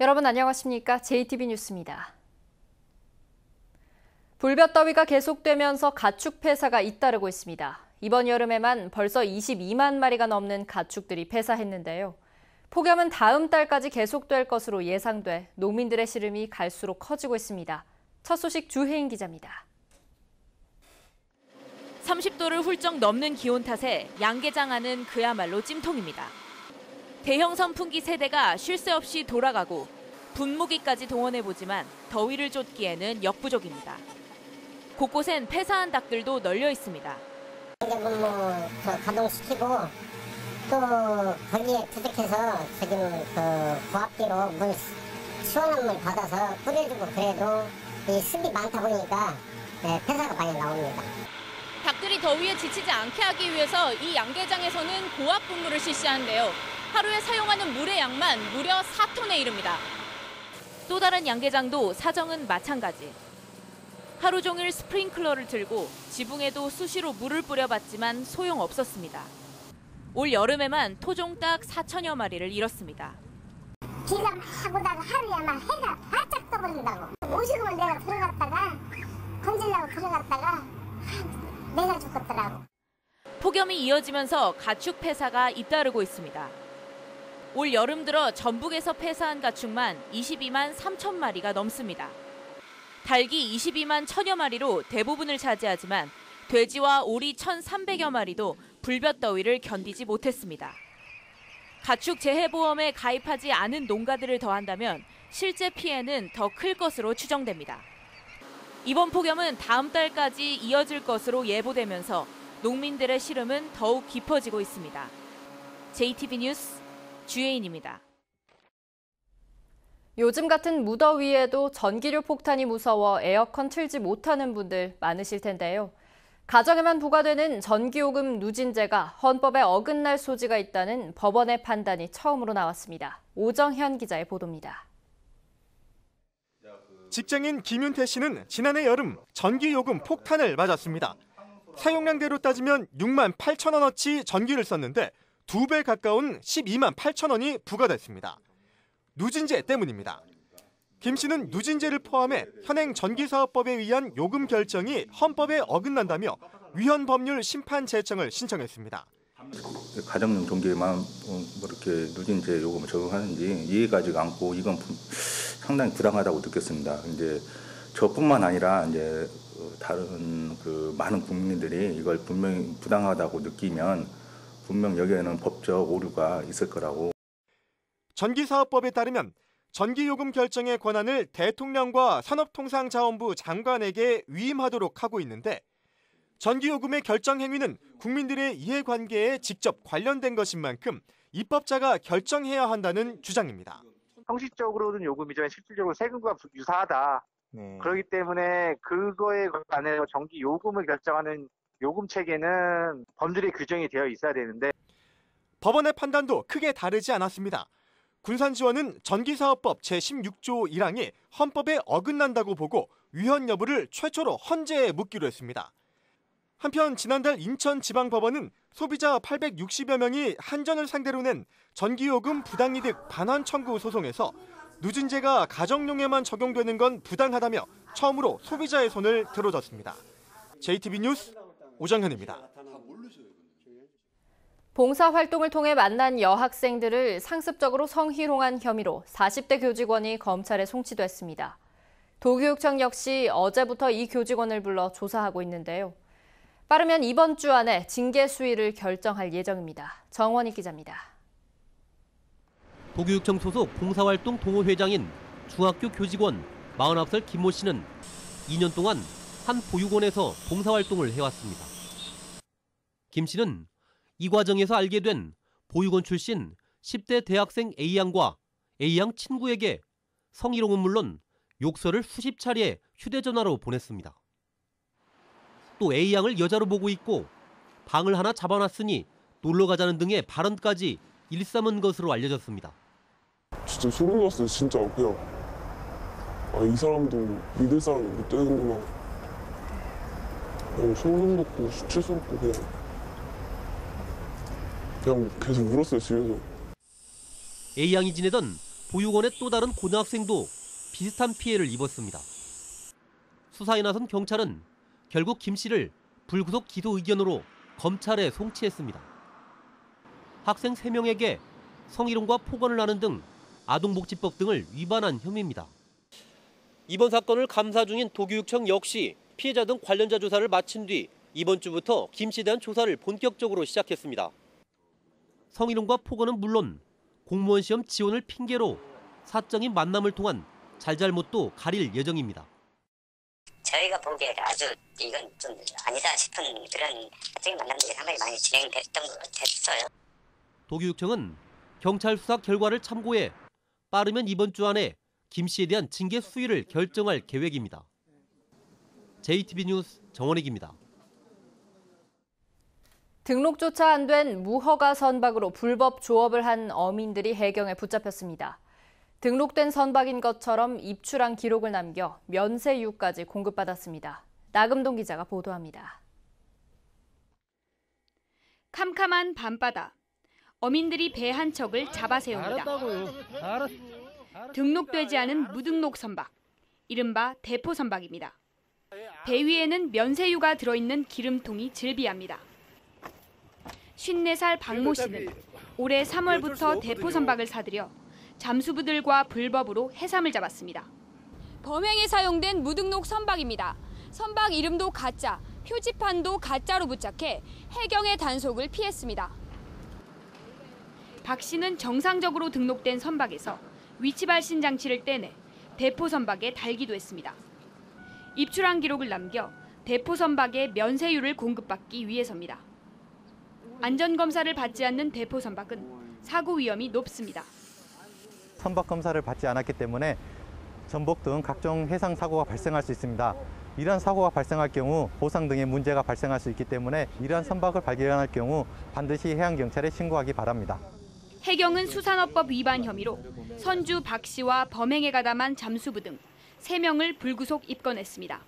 여러분 안녕하십니까? JTB 뉴스입니다. 불볕더위가 계속되면서 가축 폐사가 잇따르고 있습니다. 이번 여름에만 벌써 22만 마리가 넘는 가축들이 폐사했는데요. 폭염은 다음 달까지 계속될 것으로 예상돼 농민들의 시름이 갈수록 커지고 있습니다. 첫 소식 주혜인 기자입니다. 30도를 훌쩍 넘는 기온 탓에 양계장 안은 그야말로 찜통입니다. 대형 선풍기 세대가 쉴 새 없이 돌아가고 분무기까지 동원해보지만 더위를 쫓기에는 역부족입니다. 곳곳엔 폐사한 닭들도 널려 있습니다. 가동시키고 또 거기에 부족해서 지금 고압기로 시원한 물 받아서 뿌려주고 그래도 이 습이 많다 보니까 폐사가 많이 나옵니다. 닭들이 더위에 지치지 않게 하기 위해서 이 양계장에서는 고압 분무를 실시하는데요. 하루에 사용하는 물의 양만 무려 4톤에 이릅니다. 또 다른 양계장도 사정은 마찬가지. 하루 종일 스프링클러를 들고 지붕에도 수시로 물을 뿌려봤지만 소용없었습니다. 올 여름에만 토종 딱 4천여 마리를 잃었습니다. 비가 막 오다가 하루에 막 해가 바짝 떠버린다고. 50원 내가 들어갔다가 건질려고 들어갔다가 내가 죽겠더라고. 폭염이 이어지면서 가축 폐사가 잇따르고 있습니다. 올 여름 들어 전북에서 폐사한 가축만 22만 3천 마리가 넘습니다. 닭이 22만 1천여 마리로 대부분을 차지하지만 돼지와 오리 1,300여 마리도 불볕더위를 견디지 못했습니다. 가축 재해보험에 가입하지 않은 농가들을 더한다면 실제 피해는 더 클 것으로 추정됩니다. 이번 폭염은 다음 달까지 이어질 것으로 예보되면서 농민들의 시름은 더욱 깊어지고 있습니다. JTB 뉴스 주혜인입니다. 요즘 같은 무더위에도 전기료 폭탄이 무서워 에어컨 틀지 못하는 분들 많으실 텐데요. 가정에만 부과되는 전기요금 누진제가 헌법에 어긋날 소지가 있다는 법원의 판단이 처음으로 나왔습니다. 오정현 기자의 보도입니다. 직장인 김윤태 씨는 지난해 여름 전기요금 폭탄을 맞았습니다. 사용량대로 따지면 6만 8천 원어치 전기를 썼는데 2배 가까운 12만 8천 원이 부과됐습니다. 누진제 때문입니다. 김 씨는 누진제를 포함해 현행 전기사업법에 의한 요금 결정이 헌법에 어긋난다며 위헌 법률 심판 제청을 신청했습니다. 가정용 전기에만 이렇게 누진제 요금을 적용하는지 이해가지가 않고 이건 상당히 부당하다고 느꼈습니다. 이제 저뿐만 아니라 이제 다른 많은 국민들이 이걸 분명히 부당하다고 느끼면 분명 여기에는 법적 오류가 있을 거라고. 전기사업법에 따르면 전기요금 결정의 권한을 대통령과 산업통상자원부 장관에게 위임하도록 하고 있는데 전기요금의 결정 행위는 국민들의 이해관계에 직접 관련된 것인 만큼 입법자가 결정해야 한다는 주장입니다. 형식적으로는 요금이지만 실질적으로 세금과 유사하다. 그렇기 때문에 그거에 관해서 전기 요금을 결정하는 요금 체계는 법률에 규정이 되어 있어야 되는데 법원의 판단도 크게 다르지 않았습니다. 군산지원은 전기사업법 제16조 1항이 헌법에 어긋난다고 보고 위헌 여부를 최초로 헌재에 묻기로 했습니다. 한편 지난달 인천지방법원은 소비자 860여 명이 한전을 상대로 낸 전기요금 부당이득 반환 청구 소송에서 누진제가 가정용에만 적용되는 건 부당하다며 처음으로 소비자의 손을 들어줬습니다. JTB 뉴스 오정현입니다. 봉사활동을 통해 만난 여학생들을 상습적으로 성희롱한 혐의로 40대 교직원이 검찰에 송치됐습니다. 도교육청 역시 어제부터 이 교직원을 불러 조사하고 있는데요. 빠르면 이번 주 안에 징계 수위를 결정할 예정입니다. 정원희 기자입니다. 도교육청 소속 봉사활동 동호회장인 중학교 교직원 49살 김모 씨는 2년 동안 한 보육원에서 봉사활동을 해왔습니다. 김 씨는 이 과정에서 알게 된 보육원 출신 10대 대학생 A양과 A양 친구에게 성희롱은 물론 욕설을 수십 차례 휴대전화로 보냈습니다. 또 A양을 여자로 보고 있고 방을 하나 잡아놨으니 놀러 가자는 등의 발언까지 일삼은 것으로 알려졌습니다. 진짜 소름 돋았어요. 진짜 그냥 이 사람도 믿을 사람이 못 되는구나. 그냥 소름 돋고 수치스럽고 그냥 계속 울었어요, 집에서. A양이 지내던 보육원의 또 다른 고등학생도 비슷한 피해를 입었습니다. 수사에 나선 경찰은 결국 김 씨를 불구속 기소 의견으로 검찰에 송치했습니다. 학생 3명에게 성희롱과 폭언을 하는 등 아동복지법 등을 위반한 혐의입니다. 이번 사건을 감사 중인 도교육청 역시 피해자 등 관련자 조사를 마친 뒤 이번 주부터 김 씨에 대한 조사를 본격적으로 시작했습니다. 성희롱과 폭언은 물론 공무원 시험 지원을 핑계로 사적인 만남을 통한 잘잘못도 가릴 예정입니다. 저희가 보기에 아주 이건 좀 아니다 싶은 그런 사적인 만남들이 상당히 많이 됐어요. 도교육청은 경찰 수사 결과를 참고해 빠르면 이번 주 안에 김 씨에 대한 징계 수위를 결정할 계획입니다. JTB 뉴스 정원익입니다. 등록조차 안 된 무허가 선박으로 불법 조업을 한 어민들이 해경에 붙잡혔습니다. 등록된 선박인 것처럼 입출한 기록을 남겨 면세유까지 공급받았습니다. 나금동 기자가 보도합니다. 캄캄한 밤바다. 어민들이 배 한 척을 잡아세웁니다. 등록되지 않은 무등록 선박, 이른바 대포 선박입니다. 배 위에는 면세유가 들어있는 기름통이 즐비합니다. 54살 박모 씨는 올해 3월부터 대포 선박을 사들여 잠수부들과 불법으로 해삼을 잡았습니다. 범행에 사용된 무등록 선박입니다. 선박 이름도 가짜, 표지판도 가짜로 부착해 해경의 단속을 피했습니다. 박 씨는 정상적으로 등록된 선박에서 위치 발신 장치를 떼내 대포 선박에 달기도 했습니다. 입출한 기록을 남겨 대포 선박의 면세유를 공급받기 위해서입니다. 안전검사를 받지 않는 대포 선박은 사고 위험이 높습니다. 선박 검사를 받지 않았기 때문에 전복 등 각종 해상 사고가 발생할 수 있습니다. 이러한 사고가 발생할 경우 보상 등의 문제가 발생할 수 있기 때문에 이러한 선박을 발견할 경우 반드시 해양경찰에 신고하기 바랍니다. 해경은 수산업법 위반 혐의로 선주 박 씨와 범행에 가담한 잠수부 등 3명을 불구속 입건했습니다.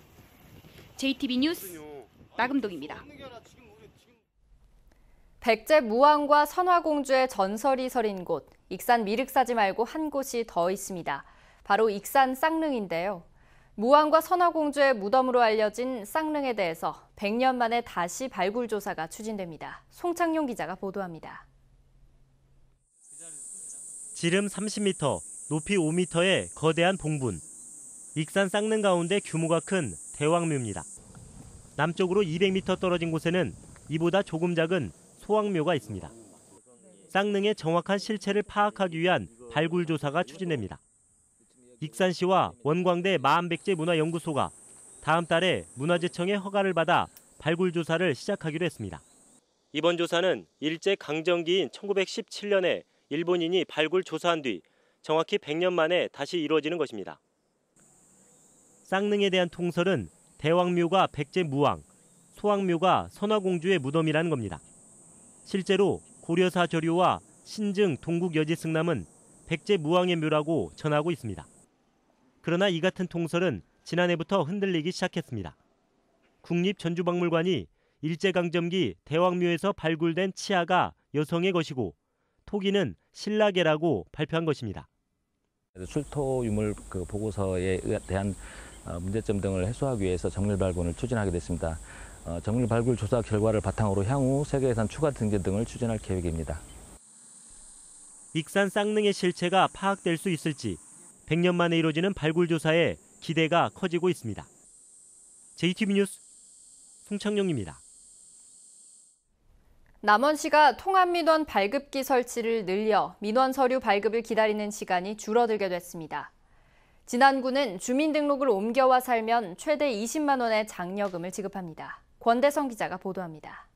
JTB 뉴스 나금동입니다. 백제 무왕과 선화공주의 전설이 서린 곳, 익산 미륵사지 말고 한 곳이 더 있습니다. 바로 익산 쌍릉인데요. 무왕과 선화공주의 무덤으로 알려진 쌍릉에 대해서 100년 만에 다시 발굴 조사가 추진됩니다. 송창용 기자가 보도합니다. 지름 30m, 높이 5m의 거대한 봉분. 익산 쌍릉 가운데 규모가 큰 대왕묘입니다. 남쪽으로 200m 떨어진 곳에는 이보다 조금 작은 소왕묘가 있습니다. 쌍릉의 정확한 실체를 파악하기 위한 발굴 조사가 추진됩니다. 익산시와 원광대 마암백제문화연구소가 다음 달에 문화재청의 허가를 받아 발굴 조사를 시작하기로 했습니다. 이번 조사는 일제 강점기인 1917년에 일본인이 발굴 조사한 뒤 정확히 100년 만에 다시 이루어지는 것입니다. 쌍릉에 대한 통설은 대왕묘가 백제 무왕, 소왕묘가 선화공주의 무덤이라는 겁니다. 실제로 고려사 저료와 신증 동국 여지승남은 백제 무왕의 묘라고 전하고 있습니다. 그러나 이 같은 통설은 지난해부터 흔들리기 시작했습니다. 국립전주박물관이 일제강점기 대왕묘에서 발굴된 치아가 여성의 것이고 토기는 신라계라고 발표한 것입니다. 출토 유물 보고서에 대한 문제점 등을 해소하기 위해서 정밀 발굴을 추진하게 됐습니다. 정밀 발굴 조사 결과를 바탕으로 향후 세계예산 추가 등재 등을 추진할 계획입니다. 익산 쌍릉의 실체가 파악될 수 있을지 100년 만에 이루어지는 발굴 조사에 기대가 커지고 있습니다. JTB 뉴스 송창용입니다. 남원시가 통합민원 발급기 설치를 늘려 민원 서류 발급을 기다리는 시간이 줄어들게 됐습니다. 진안구는 주민등록을 옮겨와 살면 최대 20만 원의 장려금을 지급합니다. 권대성 기자가 보도합니다.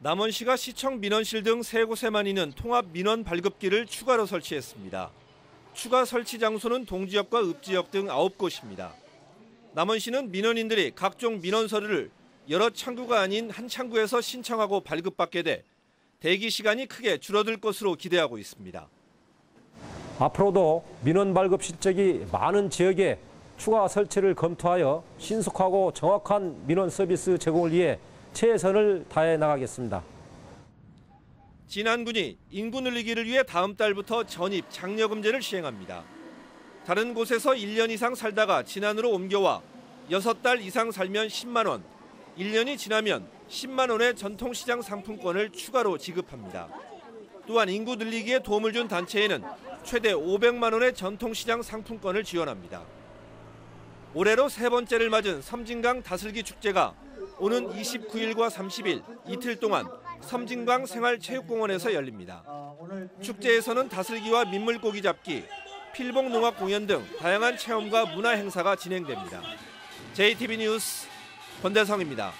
남원시가 시청 민원실 등 3곳에만 있는 통합 민원 발급기를 추가로 설치했습니다. 추가 설치 장소는 동지역 읍지역 등 9곳입니다. 남원시는 민원인들이 각종 민원 서류를 여러 창구가 아닌 한 창구에서 신청하고 발급받게 돼 대기 시간이 크게 줄어들 것으로 기대하고 있습니다. 앞으로도 민원 발급 실적이 많은 지역에 추가 설치를 검토하여 신속하고 정확한 민원 서비스 제공을 위해 최선을 다해 나가겠습니다. 진안군이 인구 늘리기를 위해 다음 달부터 전입 장려금제를 시행합니다. 다른 곳에서 1년 이상 살다가 진안으로 옮겨와 6달 이상 살면 10만 원, 1년이 지나면 10만 원의 전통시장 상품권을 추가로 지급합니다. 또한 인구 늘리기에 도움을 준 단체에는 최대 500만 원의 전통시장 상품권을 지원합니다. 올해로 3번째를 맞은 섬진강 다슬기 축제가 오는 29일과 30일 이틀 동안 섬진강 생활체육공원에서 열립니다. 축제에서는 다슬기와 민물고기 잡기, 필봉농악 공연 등 다양한 체험과 문화 행사가 진행됩니다. JTB 뉴스 권대성입니다.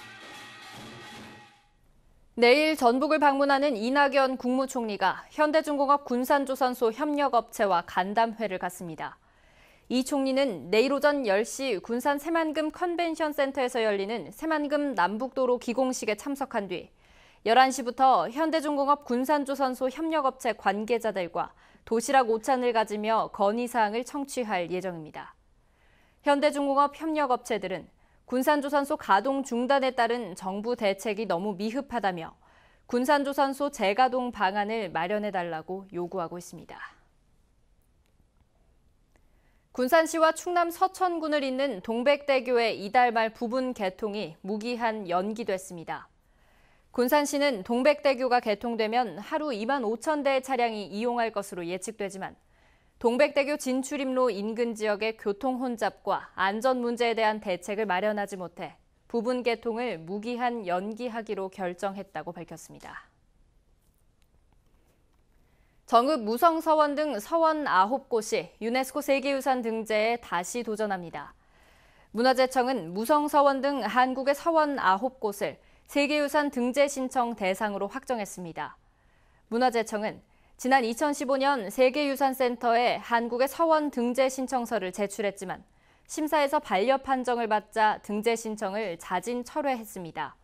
내일 전북을 방문하는 이낙연 국무총리가 현대중공업 군산조선소 협력업체와 간담회를 갖습니다. 이 총리는 내일 오전 10시 군산 새만금 컨벤션센터에서 열리는 새만금 남북도로 기공식에 참석한 뒤 11시부터 현대중공업 군산조선소 협력업체 관계자들과 도시락 오찬을 가지며 건의사항을 청취할 예정입니다. 현대중공업 협력업체들은 군산조선소 가동 중단에 따른 정부 대책이 너무 미흡하다며 군산조선소 재가동 방안을 마련해달라고 요구하고 있습니다. 군산시와 충남 서천군을 잇는 동백대교의 이달 말 부분 개통이 무기한 연기됐습니다. 군산시는 동백대교가 개통되면 하루 2만 5천 대의 차량이 이용할 것으로 예측되지만 동백대교 진출입로 인근 지역의 교통 혼잡과 안전 문제에 대한 대책을 마련하지 못해 부분 개통을 무기한 연기하기로 결정했다고 밝혔습니다. 정읍 무성서원 등 서원 9곳이 유네스코 세계유산 등재에 다시 도전합니다. 문화재청은 무성서원 등 한국의 서원 9곳을 세계유산 등재 신청 대상으로 확정했습니다. 문화재청은 지난 2015년 세계유산센터에 한국의 서원 등재 신청서를 제출했지만 심사에서 반려 판정을 받자 등재 신청을 자진 철회했습니다.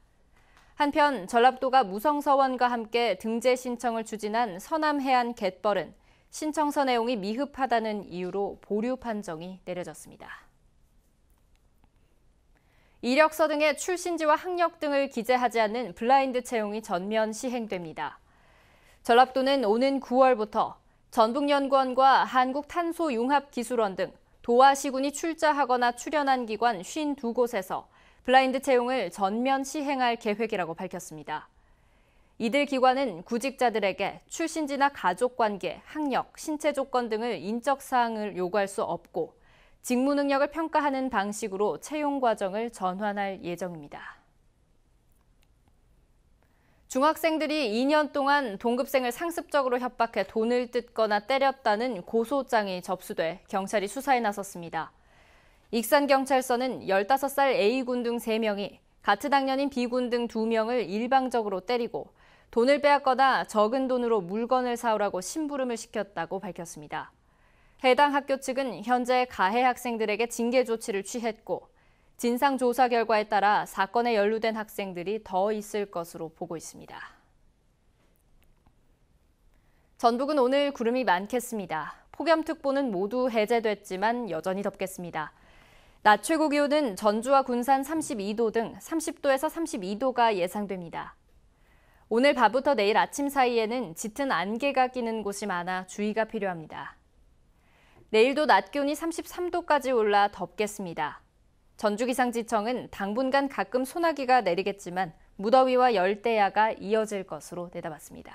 한편 전라도가 무성서원과 함께 등재 신청을 추진한 서남해안 갯벌은 신청서 내용이 미흡하다는 이유로 보류 판정이 내려졌습니다. 이력서 등의 출신지와 학력 등을 기재하지 않는 블라인드 채용이 전면 시행됩니다. 전라도는 오는 9월부터 전북연구원과 한국탄소융합기술원 등 도화시군이 출자하거나 출연한 기관 52곳에서 블라인드 채용을 전면 시행할 계획이라고 밝혔습니다. 이들 기관은 구직자들에게 출신지나 가족관계, 학력, 신체 조건 등을 인적 사항을 요구할 수 없고 직무 능력을 평가하는 방식으로 채용 과정을 전환할 예정입니다. 중학생들이 2년 동안 동급생을 상습적으로 협박해 돈을 뜯거나 때렸다는 고소장이 접수돼 경찰이 수사에 나섰습니다. 익산경찰서는 15살 A군 등 3명이 같은 학년인 B군 등 2명을 일방적으로 때리고 돈을 빼앗거나 적은 돈으로 물건을 사오라고 심부름을 시켰다고 밝혔습니다. 해당 학교 측은 현재 가해 학생들에게 징계 조치를 취했고 진상조사 결과에 따라 사건에 연루된 학생들이 더 있을 것으로 보고 있습니다. 전북은 오늘 구름이 많겠습니다. 폭염특보는 모두 해제됐지만 여전히 덥겠습니다. 낮 최고 기온은 전주와 군산 32도 등 30도에서 32도가 예상됩니다. 오늘 밤부터 내일 아침 사이에는 짙은 안개가 끼는 곳이 많아 주의가 필요합니다. 내일도 낮 기온이 33도까지 올라 덥겠습니다. 전주기상지청은 당분간 가끔 소나기가 내리겠지만 무더위와 열대야가 이어질 것으로 내다봤습니다.